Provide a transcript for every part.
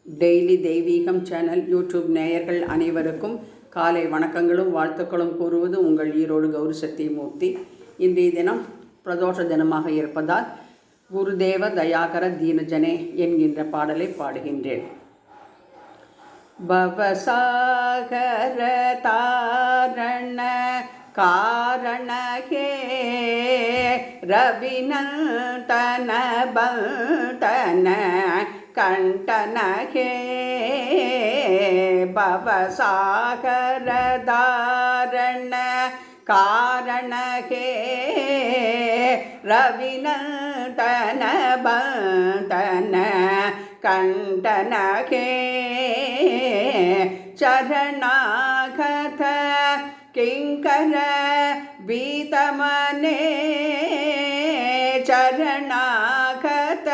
Daily தெய்வீகம் channel YouTube நேயர்கள் அனைவருக்கும் காலை வணக்கங்களும் வாழ்த்துக்களும் கூறுவது உங்கள் ஈரோடு கௌரி சத்தியமூர்த்தி. இன்றைய தினம் பிரதோஷ தினமாக இருப்பதால் குருதேவ தயாகர தீனஜனே என்கின்ற பாடலை பாடுகின்றேன். பவசாகர தாரண காரணகே ரவிநந்தன பந்தன கண்டனகே பவசாகர தாரண காரணகே ரவிநந்தன பந்தன கண்டனகே சரணாகத கிங்கர வீதமனே சரணாகத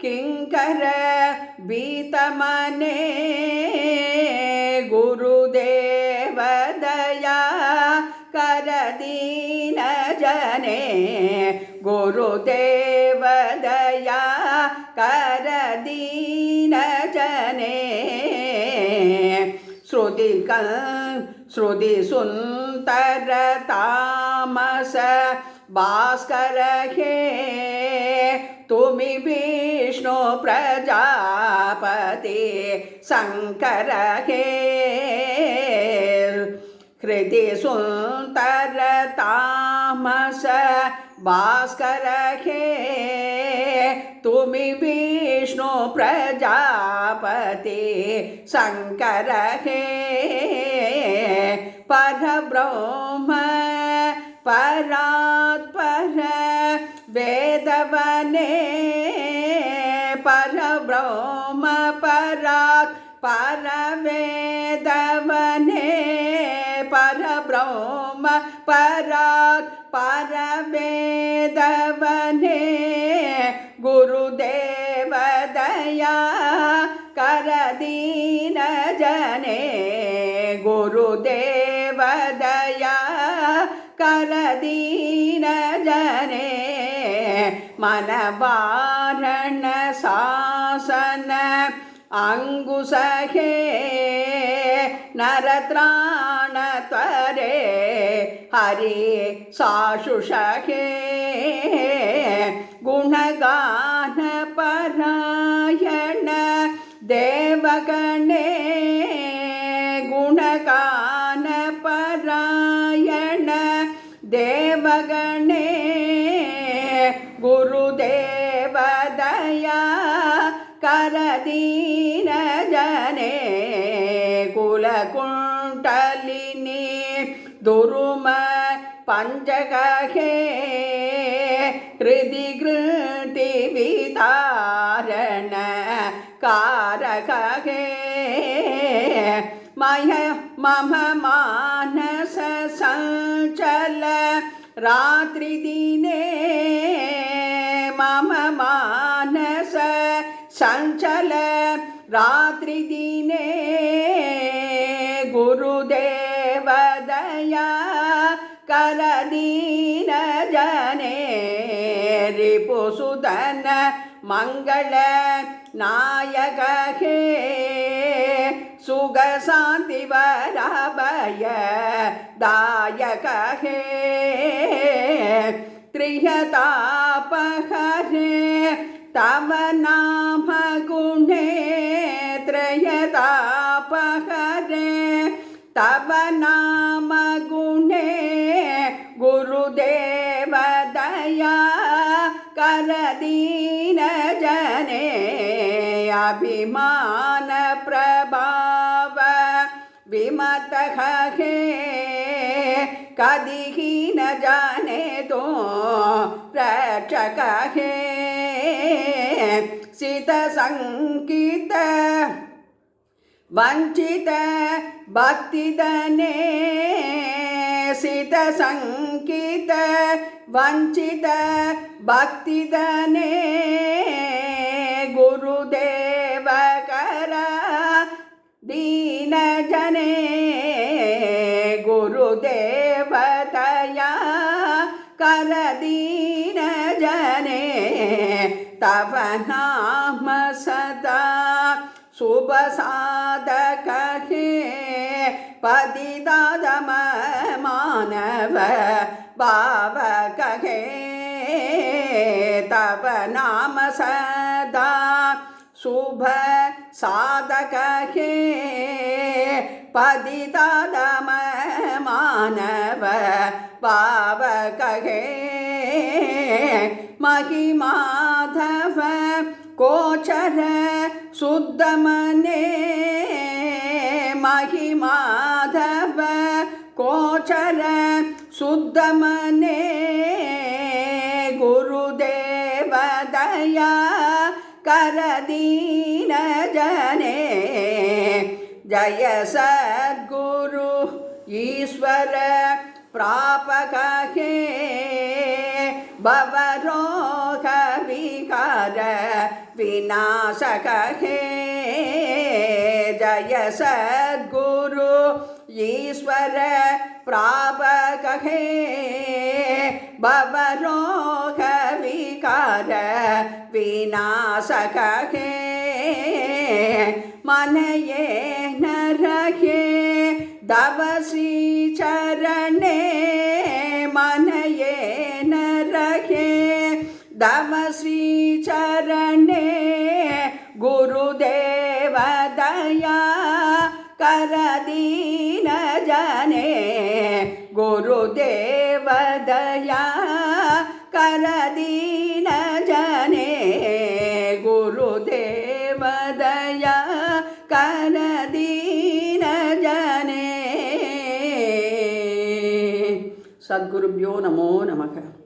கிங்கர வீதமனே குருதேவதயா கரதீன ஜனே குருதேவதயா கரதீன ஜனே ஸ்ருதி சுந்தர தாமச भास्कर हे तुमि विष्णु प्रजापति शंकर हे हृदि सुंदर तामस भास्कर हे तुमि विष्णु प्रजापति शंकर हे परब्रह्म परात्पर वेदवने परब्रह्म परात्पर वेदवने परब्रह्म परात्पर वेदवने गुरुदेव दया करदीन जने गुरुदेव दया करदीन जने मनवारण शासन अंगुशहे नरत्राण त्वरे हरि साशुषहे गुणगान परायण देवगणे गुणगान परायण देवगणे गुरुदेव दया करदीन जने कुलकुंडलिनी दुरुम पंचकहे हृदि गृति विदारण कारकहे मम मानस संचल रात्रि दिने मम मानस संचल रात्रि दिने गुरुदेव दया करदीन जने रिपुसुदन मंगल नायक हे सुख शांति वराभय दायक हे त्रियतापहरे तव नाम गुणे त्रियतापहरे तव नाम गुणे गुरुदेव दया करदीन जने अभिमान प्रभाव विमत हे कदी न जाने तो रक्षक हे सित संकित वंचित भक्ति दने सित संकित वंचित भक्ति दने गुरुदेव कर दीन जने गुरुदेव दया कर दीन जने तव नाम सदा शुभ साधक हे पतिदादम मानव भावक हे तव नाम सदा शुभ साधक हे पतिदादम मानव भावक हे महिमाधव गोचर शुद्ध मने महिमाधव गोचर शुद्ध मने गुरुदेव दया कर दीन जने जय सद्गुरु ईश्वर प्रापक हे भवरोग विकार विनाशक हे जय सद्गुरु ईश्वर प्रापक हे भवरोग विकार विनाशक हे मन ये न रहे दवसी चरणे मन ये न रहे दवसी चरणे गुरुदेव दया कर दीन जने गुरुदेव दया कर दीन जने गुरुदेव दया कर दीन जने सद्गुरुभ्यो नमो नमः।